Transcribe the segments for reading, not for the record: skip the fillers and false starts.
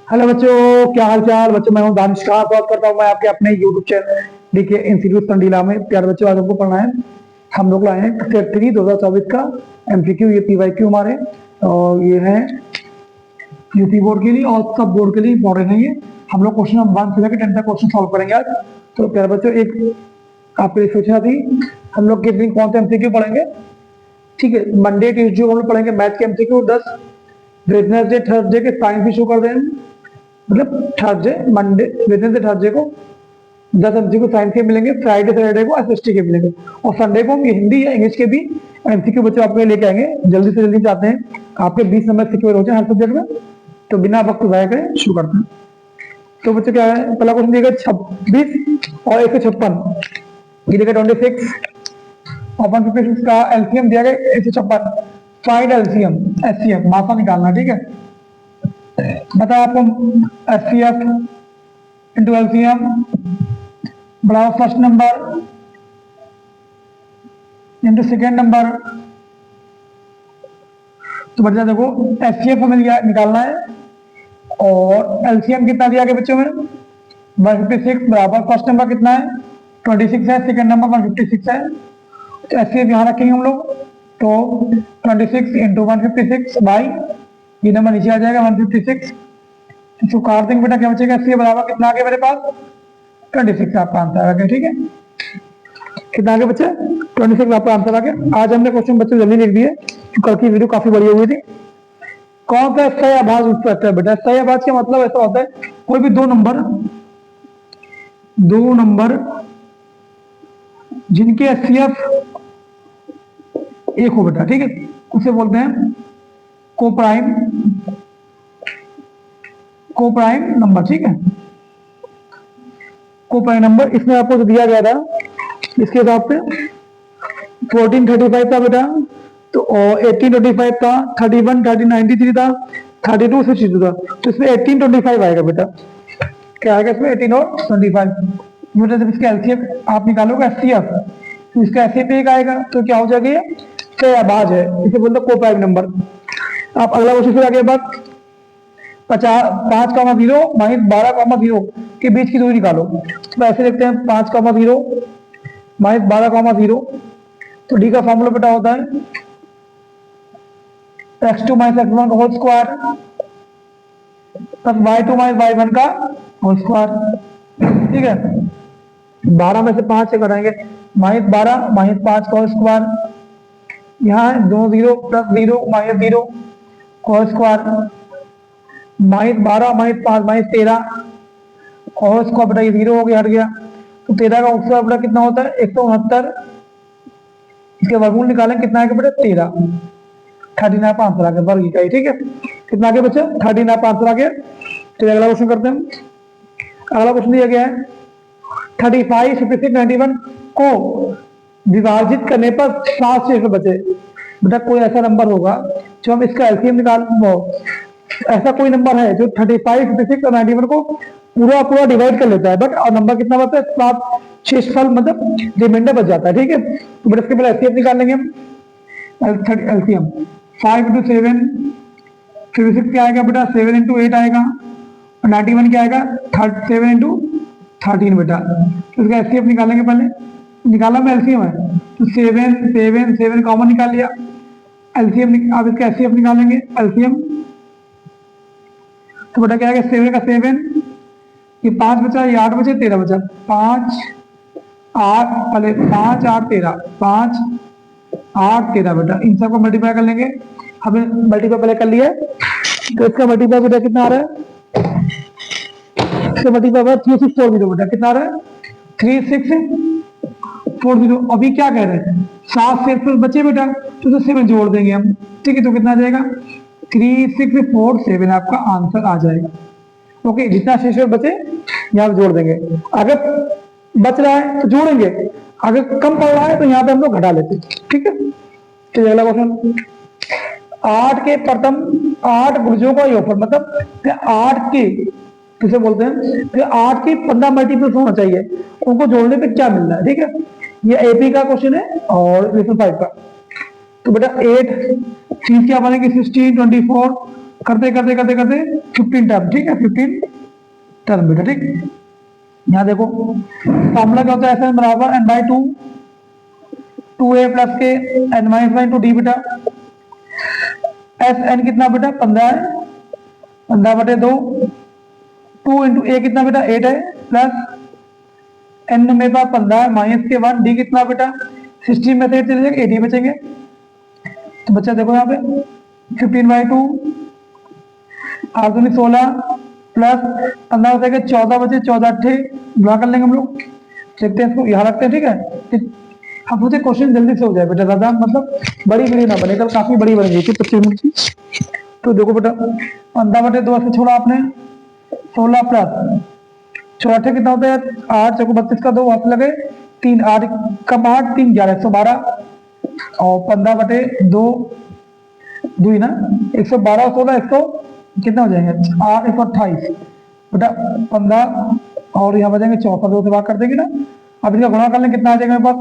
Hello बच्चों, क्या हाल चाल। बच्चों मैं हूं दानिश खान, बात करता हूं मैं आपके अपने यूट्यूब चैनल देखिए इंस्टीट्यूट संडीला में। प्यारे बच्चों, आज हमको पढ़ना है, हम लोग लाए हैं स्टेप 3 2024 का एमसीक्यू, ये पीवाईक्यू हमारे, और ये है यूपी बोर्ड के लिए और सब बोर्ड के लिए इंपॉर्टेंट है ये। हम लोग क्वेश्चन नंबर 1 से लेकर 10 तक क्वेश्चन सॉल्व करेंगे आज। तो प्यारे बच्चों, एक आपके लिए सूचना थी, हम लोग किस दिन कौन से एमसीक्यू पढ़ेंगे। ठीक है, मंडे ट्यूजडे हम लोग पढ़ेंगे मैथ के एमसीक्यू 10, वेडनेसडे थर्सडे के साइंस भी शो कर दें, मतलब थर्सडे मंडे वेडनेसडे थर्सडे को 10 एमसीक्यू साइंस के मिलेंगे, फ्राइडे सैटरडे को एसएसटी के मिलेंगे, और संडे को हम हिंदी या इंग्लिश के भी एमसीक्यू बच्चों आपके लेके आएंगे। जल्दी से जल्दी चाहते हैं आपके 20 नंबर सिक्योर हो जाए हर सब्जेक्ट में, तो बिना वक्त जाया करें शुरू करते हैं। तो बच्चों क्या है, पहला क्वेश्चन दिएगा 26 और 156, ये देगा 26 और 156 का एलसीएम दिया गया 156। फाइंड एलसीएम एचसीएफ मासा निकालना। ठीक है, बता आपको एचसीएफ इंटू एलसीएम बढ़ाओ first number into second number, तो बच्चा देखो एचसीएफ हमें निकालना है और एलसीएम कितना दिया गया बच्चों में 156 बराबर फर्स्ट नंबर कितना है 26 है, सेकेंड नंबर 156 है। तो एचसीएफ यहाँ रखेंगे हम लोग, तो 26 इंटू 156 बाई ये नंबर नीचे आ जाएगा 156। इसको काट देंगे बेटा, क्या बचेगा एचसीएफ बराबर कितना आ गया मेरे पास 26 आपका आंसर आ गया। ठीक है, कितना आगे बच्चे 26 आपका आंसर आ गया। आज हमने क्वेश्चन बच्चे जल्दी लिख दिए, कल की वीडियो काफी बड़ी हुई थी। कौन सा सही आभास उत्तर है बेटा, सही आभास का मतलब ऐसा होता है कोई भी दो नंबर जिनके एचसीएफ एक हो बेटा, ठीक है, उसे बोलते हैं कोप्राइम नंबर। ठीक है, कोप्राइम नंबर इसमें आपको जो दिया गया था इसके हिसाब से 1435 था बेटा, तो 1825 था, 31 1393 था, 32 62 था, तो इसमें 1825 आएगा बेटा। क्या आएगा इसमें 18 और 25 बेटा। जब इसका एलसीएम आप निकालोगे एचसीएफ, तो इसका एचसीएफ एक आएगा, तो क्या हो जाएगा ये सही आभास है, इसे बोलते हैं कोप्राइम नंबर। आप अगला क्वेश्चन फिर आगे बात 5,0 माइनस 12,0 के बीच की दूरी निकालो। तो ऐसे लिखते हैं 5,0 माइनस 12,0, तो डी का फॉर्मूला बेटा होता है x2 माइनस x1 का whole square plus y2 minus y1 का होल स्क्वायर। ठीक है, 12 में से 5 से घटाएंगे माइनस 12 माइनस 5 का होल स्क्वायर, यहाँ 2 0 plus 0 minus 0 whole square, minus 12 minus 5 minus 13 whole square बेटा, ये 0 हो गया हट गया, तो 13 का होल स्क्वायर बेटा कितना होता है 169। इसके वर्गमूल निकालें कितना आएगा बेटा 13, 39 आपका आंसर आ गया वर्ग का। ठीक है, कितना आगे बच्चा 39 आपका आंसर आ गया। तो अगला क्वेश्चन करते हैं। अगला क्वेश्चन दिया गया है 35 56 91 को विभाजित करने पर 7 शेष बचे। बेटा कोई ऐसा नंबर होगा जो हम इसका एलसीएम निकाल, ऐसा कोई नंबर है जो 35 56 और 91 को पूरा डिवाइड कर लेता है, बट और नंबर कितना बचता है 7 शेषफल, मतलब रिमाइंडर बच जाता है। ठीक है, तो बेटा इसके पहले एलसीएम निकाल लेंगे हम। एलसीएम 5 इंटू 7 56 क्या आएगा बेटा 7 इंटू 8 आएगा, और 91 क्या आएगा 7 इंटू 13 बेटा। तो इसका एलसीएम निकालेंगे, पहले निकाला में एलसीएम है तो 7 कॉमन निकाल लिया, एलसीएम अब इसका एलसीएम निकालेंगे एलसीएम, तो बेटा क्या आएगा 7 का 7, ये 5 बचा, ये 8 बचे, 13 बचा, 5 8 पहले 5 8 13 5 8 13 बेटा, इन सबको मल्टीप्लाई कर लेंगे। हमने मल्टीप्लाई पहले कर लिया है, तो इसका मल्टीप्लाई बेटा कितना आ रहा है, इसका मल्टीप्लाई 3640 बेटा, कितना आ रहा है 3640। अभी क्या कह रहे हैं 7 शेष बचे बेटा, तो 7 जोड़ देंगे हम। ठीक है, तो कितना आ जाएगा 3647 आपका आंसर आ जाएगा। ओके, जितना शेष बचे यहाँ पे जोड़ देंगे, अगर बच रहा है तो जोड़ेंगे, अगर कम पड़ रहा है तो यहाँ पे हम लोग घटा लेते हैं। ठीक है, तो अगला क्वेश्चन 8 के प्रथम 8 भुजों का योगफल, मतलब 8 के किसे बोलते हैं 8 के 15 मल्टीपल्स होना चाहिए, उनको जोड़ने पे क्या मिल रहा है। ठीक है, ये एपी का क्वेश्चन है और लेसन 5 का। तो बेटा 8 चीज क्या बनेगी 16 24 करते करते करते करते 15 टर्म, ठीक है, 15 टर्म बेटा, ठीक। यहाँ देखो फॉर्मूला क्या होता है, एस एन बराबर N by two, two A plus के N minus by two D बेटा। एस एन कितना बेटा 15 है, 15/2, 2 इंटू ए कितना बेटा 8 है, प्लस एन मेरे पास 15 है माइनस के 1, डी कितना बेटा 16 में से 8 चले जाएंगे 80 बचेंगे। तो बच्चा देखो यहाँ पे 15/2, 8 दूनी 16 प्लस 15 बचेगा 14 बचे, 14 अट्ठे गुणा कर लेंगे हम लोग, देखते हैं इसको यहाँ रखते हैं, ठीक है। अब मुझे क्वेश्चन जल्दी से हो जाए बेटा, ज्यादा मतलब बड़ी वीडियो ना बने, कल काफी बड़ी बन गई थी 25 मिनट की। तो देखो बेटा 15/2 से छोड़ा आपने 16 प्लस 6 कितना होता है 8, चौको 32 का 2 वापस लगे 3, 8 कम 8, 3 11 112 और 15/2 2 ना 112 16 100 कितना हो जाएंगे 8 128 बेटा 15 और यहाँ बचेंगे 4 2 से भाग कर देंगे ना। अब इनका गुणा कर लें कितना आ जाएगा मेरे पास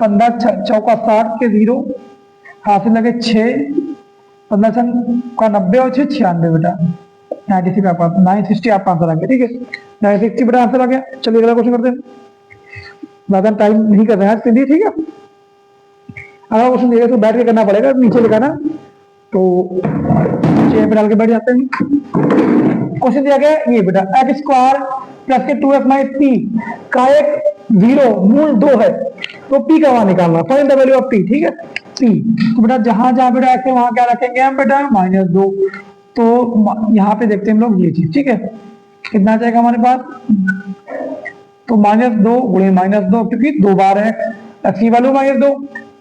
15 चौका 60 के 0 हाथ में लगे 6, 15 का 90 और 6 96 बेटा 96 का पास 960 आपका आंसर आ गया, ठीक है 960 बेटा आंसर आ गया। चलिए अगला क्वेश्चन करते हैं, ज्यादा टाइम नहीं कर रहे हैं इसके लिए, ठीक है। अगला क्वेश्चन देखिए तो बैठ के करना पड़ेगा, नीचे लिखा ना तो चेयर पे डाल के बैठ जाते हैं। क्वेश्चन दिया गया ये बेटा एक्स स्क्वायर प्लस के 2x माइनस पी का एक 0 मूल 2 है तो पी का वहां निकालना, find the value of P, ठीक है पी। तो बेटा जहां जहां बेटा एक्स है वहां क्या रखेंगे हम बेटा -2, तो यहाँ पे देखते हैं हम लोग ये चीज, ठीक है कितना आ जाएगा हमारे पास तो -2 गुणे -2 क्योंकि 2 बार है एक्स की वैल्यू -2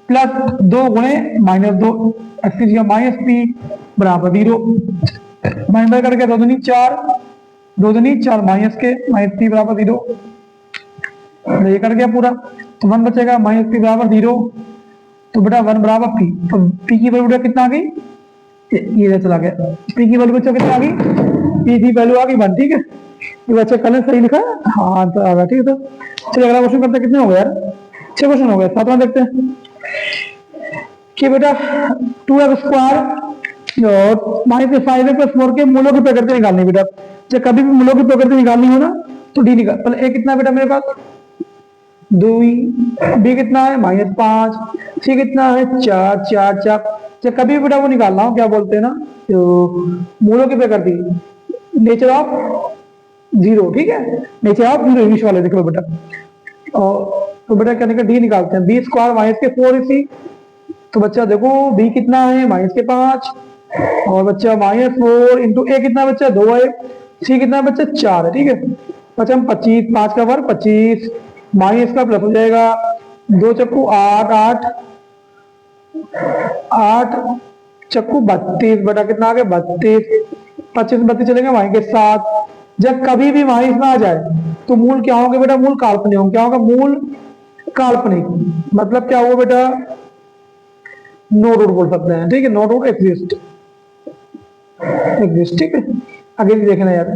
प्लस 2 गुणे -2 एक्स की माइनस पी बराबर 0 माइनस करके 2 दूनी 4 2 दूनी 4 माइनस के माइनस पी बराबर 0 ये कर गया पूरा। तो 1 बचेगा माइनस पी बराबर 0, तो बेटा 1 बराबर पी, तो पी की वैल्यू कितना आ गई ये चला गया, पी की वैल्यू कितना आ गई पी की वैल्यू आ गई 1, ठीक है ये बच्चा कल सही लिखा है हाँ तो आ गया, ठीक है। तो चलिए अगला क्वेश्चन करते हैं, कितने हो गए यार 6 क्वेश्चन हो गए, 7वां देखते हैं कि बेटा 2x स्क्वायर और -5 प्लस 4 के मूलों की प्रकृति निकालनी बेटा। जब कभी भी मूलों की प्रकृति निकालनी हो ना तो डी निकाल, पहले ए कितना बेटा मेरे पास 2, बी कितना है -5, सी कितना है 4 4 4। जब कभी बेटा वो निकालना हो क्या बोलते हैं ना तो मूलों की प्रकृति नेचर ऑफ 0, ठीक है नेचर ऑफ 0 इंग्लिश वाले देखो बेटा। और तो बेटा कहने का डी निकालते हैं, बी स्क्वायर माइनस के 4ac, तो बच्चा देखो बी कितना है -5 और बच्चा -4 इंटू ए कितना बच्चा 2 है, सी कितना बच्चा 4 है, ठीक है बच्चा हम 25 5 का वर्ग 25 माइनस का प्लस हो जाएगा 2 चक्कू 8 8 8 चक्कू 32 बेटा कितना आ गया 32 25 32 चलेंगे वहीं के 7। जब कभी भी माइनस में आ जाए तो मूल क्या होंगे बेटा मूल काल्पनिक होंगे, क्या होगा मूल काल्पनिक मतलब क्या होगा बेटा नो रूट बोल सकते हैं, ठीक है नो रूट एग्जिस्ट, ठीक है आगे भी देखना यार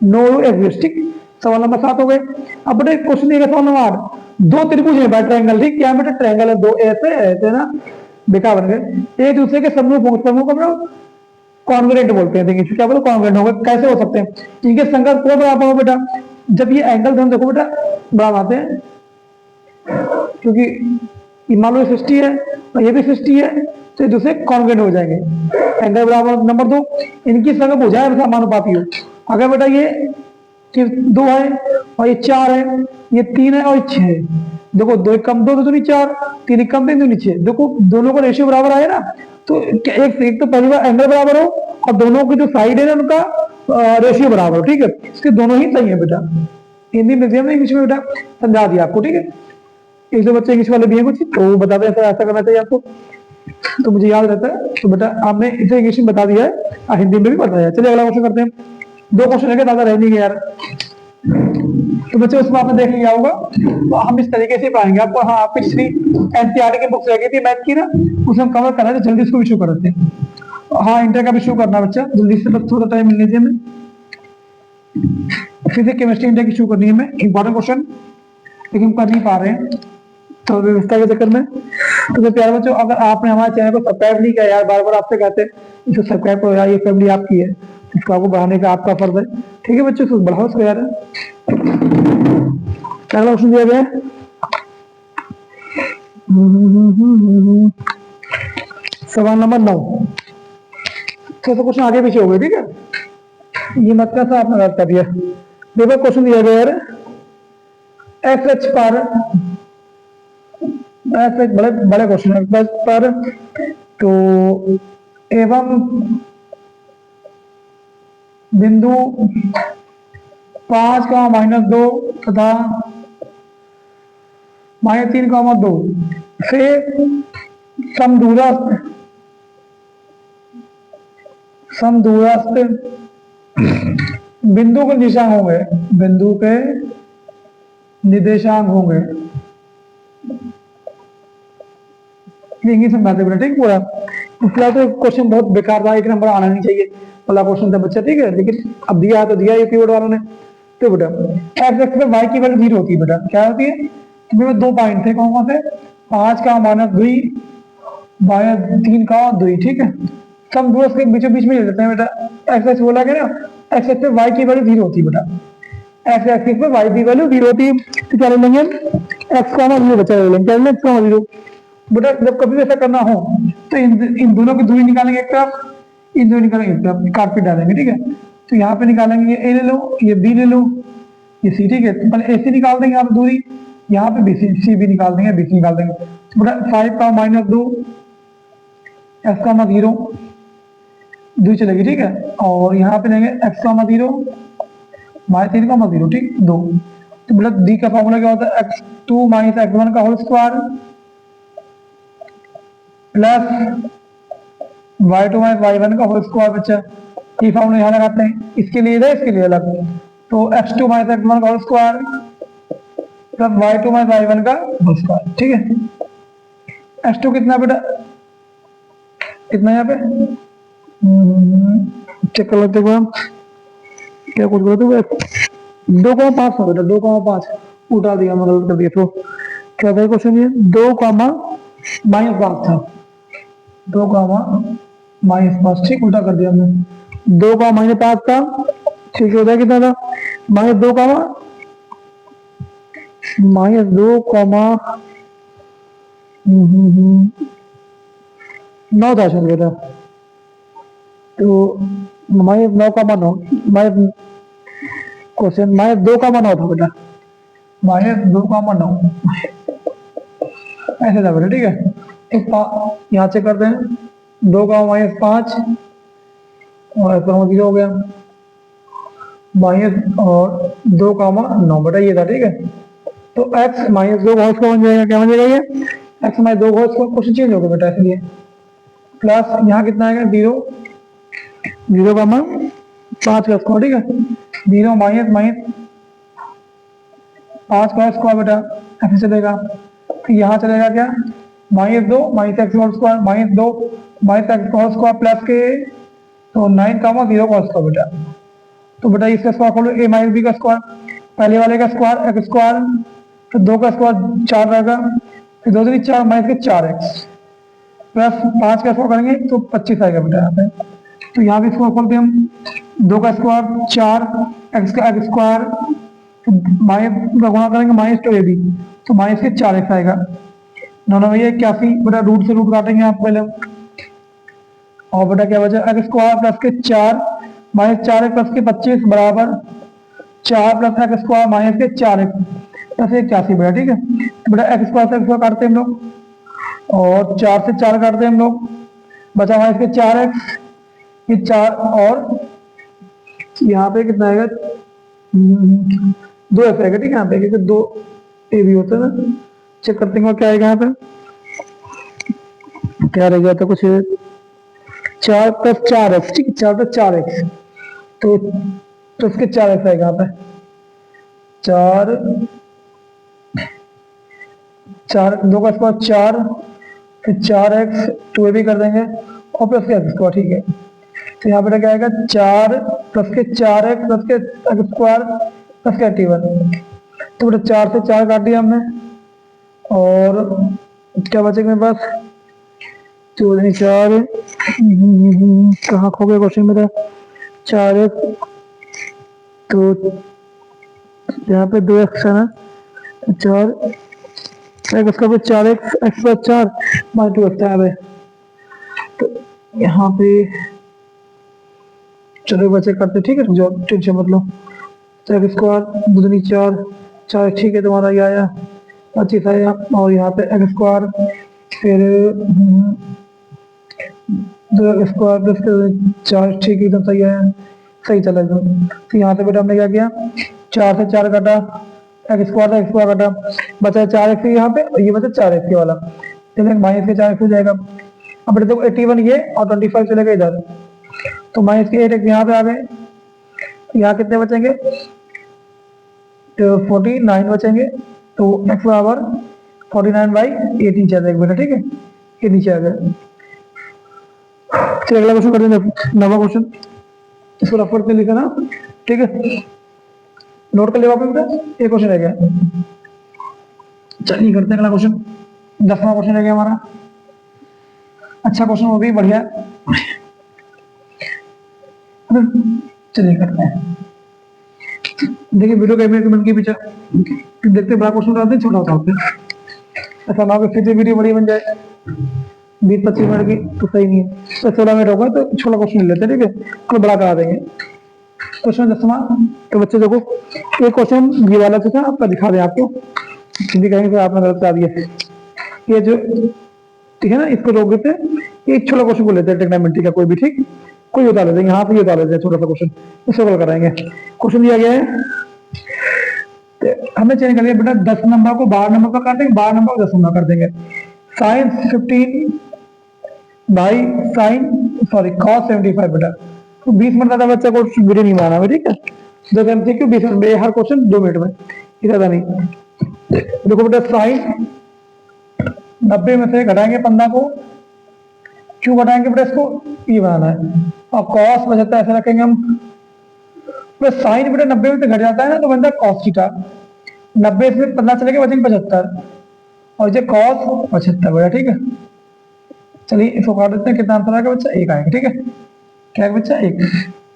नो रूट एग्जिस्ट, ठीक। सवाल नंबर 7 हो गए। अब बेटा क्वेश्चन ये सवाल नंबर 8, 2 त्रिभुज है ट्रायंगल, ठीक क्या बेटा ट्रायंगल है 2 ऐसे ऐसे ना बेकार बन गए एक दूसरे के समूह को कॉन्ग्रुएंट बोलते हैं, देखिए क्या बोलो कॉन्ग्रुएंट होगा कैसे हो सकते हैं इनके संगत को बराबर हो बेटा। जब ये एंगल हम देखो बेटा बराबर आते हैं क्योंकि मान लो 60 है और ये भी 60 है तो एक दूसरे कॉन्ग्रुएंट हो जाएंगे एंगल बराबर। नंबर 2 इनकी संगत हो जाए समानुपाती हो, अगर बेटा ये 2 है और ये 4 है ये 3 है और 6 है, देखो 2 कम 2 दूनी 4 3 कम 3 दूनी 6, देखो दोनों का रेशियो बराबर आए ना तो एक तो पहली बार एंगल बराबर हो और दोनों की जो साइड है ना उनका रेशियो बराबर हो, ठीक है इसके दोनों ही सही है बेटा। हिंदी में इंग्लिश में बेटा समझा दिया आपको, ठीक है एक दो बच्चे इंग्लिश वाले भी हैं कुछ तो बताते हैं ऐसा करना चाहिए आपको, तो मुझे याद रहता है तो बेटा आपने इसे इंग्लिश में बता दिया है और हिंदी में भी बताया। चलिए अगला क्वेश्चन करते हैं, 2 क्वेश्चन है ज्यादा रह नहीं गए यार तो बच्चे उसमें आपने देख लिया होगा तो हम इस तरीके से पाएंगे आपको। हाँ पिछली एनसीईआरटी की बुक्स रह गई थी मैथ की ना उसे हम कवर कर रहे थे, जल्दी इसको भी शुरू कर देते हैं। हाँ इंटर का भी शुरू करना बच्चा जल्दी से, बस थोड़ा टाइम मिल लीजिए हमें। फिजिक्स केमिस्ट्री इंटर की शुरू करनी है हमें, इंपॉर्टेंट क्वेश्चन लेकिन हम कर नहीं पा रहे हैं तो व्यवस्था के चक्कर में। तो मेरे प्यारे बच्चों अगर आपने हमारे चैनल को सब्सक्राइब नहीं किया यार, बार बार आपसे कहते हैं इसे सब्सक्राइब करो यार, ये फैमिली आपकी है इसको आपको बढ़ाने का आपका फर्ज है। ठीक है बच्चों, इसको बढ़ाओ इसको यार। अगला ऑप्शन दिया गया है सवाल नंबर 9। थोड़ा सा क्वेश्चन आगे पीछे हो गए, ठीक है, ये मत का आपने गलत कर दिया। देखो क्वेश्चन दिया गया है एफ एच पर, एफ एच बड़े बड़े क्वेश्चन है एफ एच पर, तो एवं बिंदु 5 का -2 तथा -3, 2 से समदूरस्थ बिंदु के निर्देशांक होंगे, बिंदु के निर्देशांक होंगे। इंग्लिश में बात है, ठीक पूरा। फिलहाल तो क्वेश्चन बहुत बेकार था, 1 नंबर आना नहीं चाहिए वाला क्वेश्चन था बच्चा, ठीक है, लेकिन अब दिया है तो दिया है कीवर्ड वालों ने। तो बेटा एक्स एक्स पे वाई की वैल्यू 0 होती है बेटा, क्या होती है? तो मेरे 2 पॉइंट थे, कौन से? 5 का -2 -3 का 2, ठीक है। सम दूर के बीचों बीच में ले लेते हैं बेटा, एक्स एक्स बोला गया ना, एक्स एक्स पे वाई की वैल्यू 0 होती है बेटा, एक्स एक्सिस पे वाई की वैल्यू 0 होती है, तो क्या ले लेंगे एक्स का 0 बचा ले लेंगे, क्या ले लेंगे? एक्स का 0 बेटा। जब कभी ऐसा करना हो तो इन दोनों की दूरी निकालेंगे एक तरफ, इन दोनों निकालेंगे एक तरफ, काट पीट डालेंगे, ठीक है। तो यहाँ पे निकालेंगे ये ए ले लो, ये बी ले लो, ये सी, ठीक है। तो पहले ए सी निकाल देंगे यहाँ पे दूरी, यहाँ पे बी सी भी निकाल देंगे, बी सी निकाल देंगे। तो बेटा 5 का -2 एक्स का 0 दूरी चलेगी, ठीक है। और यहाँ पे लेंगे एक्स का 0 -3 का 0, ठीक 2। तो बेटा डी का फॉर्मूला क्या होता है? x2 - x1 का whole square plus y2 - y1 का होल स्क्वायर। बच्चा ये फॉर्मूला यहाँ लगाते हैं, इसके लिए इधर, इसके लिए अलग। तो x2 - x1 का whole square plus y2 - y1 का होल स्क्वायर, ठीक है। x2 कितना बेटा, कितना यहाँ पे चेक कर लेते हैं, क्या कुछ बोलते हुए 2,5 था बेटा, 2,5 उठा दिया, मैं गलत कर दिया। तो क्या था क्वेश्चन? ये 2,-5 था, 2,-5, ठीक उल्टा कर दिया हमने। 2,-5 था, ठीक होता है कितना था? -2, -9 था शायद बेटा। तो -9, क्वेश्चन -2,9 था बेटा, -2,9 ऐसे था बेटा, ठीक है। तो यहाँ से करते हैं 2,-5 और -0 हो गया, और 2,9 बेटा ये था, ठीक है। तो x -2 का बन जाएगा, क्या बन जाएगा ये? x -2 का क्वेश्चन चेंज हो गया बेटा, इसलिए प्लस यहाँ कितना आएगा 0,5 का स्क्वायर, ठीक है। 0 -5 का स्क्वायर बेटा ऐसे चलेगा। तो यहाँ चलेगा क्या? -2 -x whole square -2 -x whole square plus K, तो 9, 0 का स्क्वायर बेटा। तो बेटा इसका स्क्वायर खोलो, a - b का स्क्वायर, पहले वाले का स्क्वायर x स्क्वायर, फिर 2 का स्क्वायर 4 रहेगा, फिर 2 से 4 -4x प्लस 5 का स्क्वायर करेंगे तो 25 आएगा बेटा यहाँ पे। तो यहाँ भी स्क्वायर खोलते हैं हम, 2 का स्क्वायर 4, x का x स्क्वायर, माइनस का गुणा करेंगे -2ab, तो -4x आएगा। 9 भैया 81 बेटा, रूट से रूट काटेंगे आप पहले, और बेटा क्या बचा? x स्क्वायर प्लस के 4 -4x प्लस के 25 बराबर 4 प्लस x स्क्वायर माइनस के 4x प्लस 81 बेटा, ठीक है। तो बेटा x स्क्वायर से x स्क्वायर काटते हैं हम लोग, और 4 से 4 काटते हैं हम लोग, बचा माइनस के 4x, ये 4, और यहाँ पे कितना आएगा? 2x आएगा, ठीक है। यहाँ पे क्योंकि 2 ए भी होता है ना, चेक करते हैं क्या आएगा यहाँ पे, क्या रह गया था कुछ 4 + 4x, ठीक है, 4 + 4x, तो उसके 4x आएगा यहाँ पे, 4 2 का स्क्वायर 4, फिर 4x 2 भी कर देंगे, और प्लस के x स्क्वायर, ठीक है। तो यहाँ पे क्या आएगा? 4 प्लस के 4x प्लस के x स्क्वायर प्लस के 81। तो बेटा 4 से 4 काट दिया हमने, और क्या बचेगा मेरे पास? 14 4 कहाँ खो गया क्वेश्चन मेरा? 4x, तो यहाँ पे 2x है ना, 4 उसका फिर 4x, x plus 4 minus 2x है। तो यहाँ पे चलो बच्चे करते, ठीक है, जो टेंशन मतलब 4 दूनी 4 ठीक है, तुम्हारा ये आया 25 आया। और यहाँ पे x2 फिर 2x2 प्लस 4 ठीक है, एकदम सही आया, सही चला एकदम। तो यहाँ से बेटा हमने क्या किया, 4 से 4 काटा, x2 काटा, बचा 4x यहाँ पे, और ये बचा 4x के वाला, चलो माइनस के 4x हो जाएगा। अब बेटा देखो 81 ये और 25 चलेगा इधर, तो माइनस के 8x यहाँ पे आ गए। यहाँ कितने बचेंगे, तो 49 बचेंगे। तो x बराबर 49/18 चलेगा बेटा, ठीक है, ये नीचे आ गया। चलिए अगला क्वेश्चन करते हैं, नवा क्वेश्चन, इसको रफ करके लिखा ना, ठीक है, नोट कर लिया बेटा, एक क्वेश्चन रह गया। चलिए करते हैं अगला क्वेश्चन, 10वां क्वेश्चन रह गया हमारा। अच्छा क्वेश्चन हो गई, बढ़िया। चलिए करते हैं, देखिए वीडियो कैमरे के मन के पीछे देखते, बड़ा क्वेश्चन उठाते हैं, छोटा उठाते हैं, ऐसा ना हो फिर से वीडियो बड़ी बन जाए 20-25 मिनट की, तो सही नहीं है। तो 16 मिनट होगा तो छोटा क्वेश्चन ले लेते हैं, ठीक है, कल बड़ा करा देंगे। क्वेश्चन 10वां, तो बच्चे देखो एक क्वेश्चन ये वाला था, आपका दिखा दें आपको, हिंदी कहेंगे तो आपने गलत बता दिया, ये जो ठीक है ना, इसको रोक देते हैं, एक छोटा क्वेश्चन को लेते हैं, टेक्नोमेट्री का कोई भी, ठीक, कोई बता लेते हैं, यहाँ पे ये बता लेते हैं छोटा सा क्वेश्चन, इसको कल कराएंगे। क्वेश्चन दिया गया है, हमने चेंज कर दिया बेटा, 10 नंबर को 12 नंबर पर कर देंगे, 12 नंबर को 10 नंबर कर देंगे। Sine 15 by sine sorry cos 75 बेटा, तो 20 मिनट ज्यादा बच्चा को वीडियो नहीं माना है, ठीक है, 2 MCQ 20 मिनट में, हर क्वेश्चन 2 मिनट में, ज्यादा नहीं। देखो बेटा साइन 90 में से घटाएंगे 15 को, क्यों घटाएंगे बेटा, इसको ये बनाना है, और कॉस बचता है ऐसे रखेंगे हम, बस साइन बेटा 90 में से घट जाता है ना, तो बनता है कॉस थीटा, 90 से 15 चलेगा बचेंगे 75, और ये कॉस 75 बेटा, ठीक है। चलिए इसको काट देते हैं, कितना आंसर आएगा बच्चा, 1 आएगा, ठीक है, क्या है बच्चा, 1।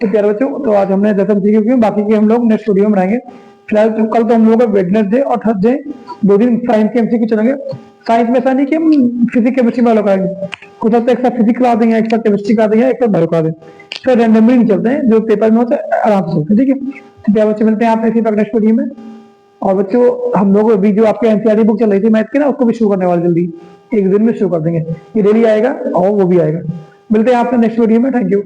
तो प्यारे बच्चों, तो आज हमने 10 MCQ, बाकी के हम लोग नेक्स्ट वीडियो में बनाएंगे। फिलहाल तो कल तो हम लोगों का वेडनेसडे और थर्सडे 2 दिन साइंस के MCQ चलेंगे। साइंस में ऐसा नहीं कि हम फिजिक्स केमिस्ट्री में लगाएंगे, कुछ हद तक एक साथ फिजिक्स करा देंगे, एक साथ केमिस्ट्री करा देंगे, एक साथ बायो करा देंगे, फिर रैंडमली नहीं चलते हैं, जो पेपर में होते हैं आराम से चलते हैं, ठीक है। तो प्यारे बच्चे, मिलते हैं आपसे इसी नेक्स्ट वीडियो में। और बच्चों हम लोग अभी जो आपके NCERT बुक चल रही थी मैथ की ना, उसको भी शुरू करने वाले जल्दी, एक दिन में शुरू कर देंगे, ये डेली आएगा और वो भी आएगा। मिलते हैं आपसे नेक्स्ट वीडियो में, थैंक यू।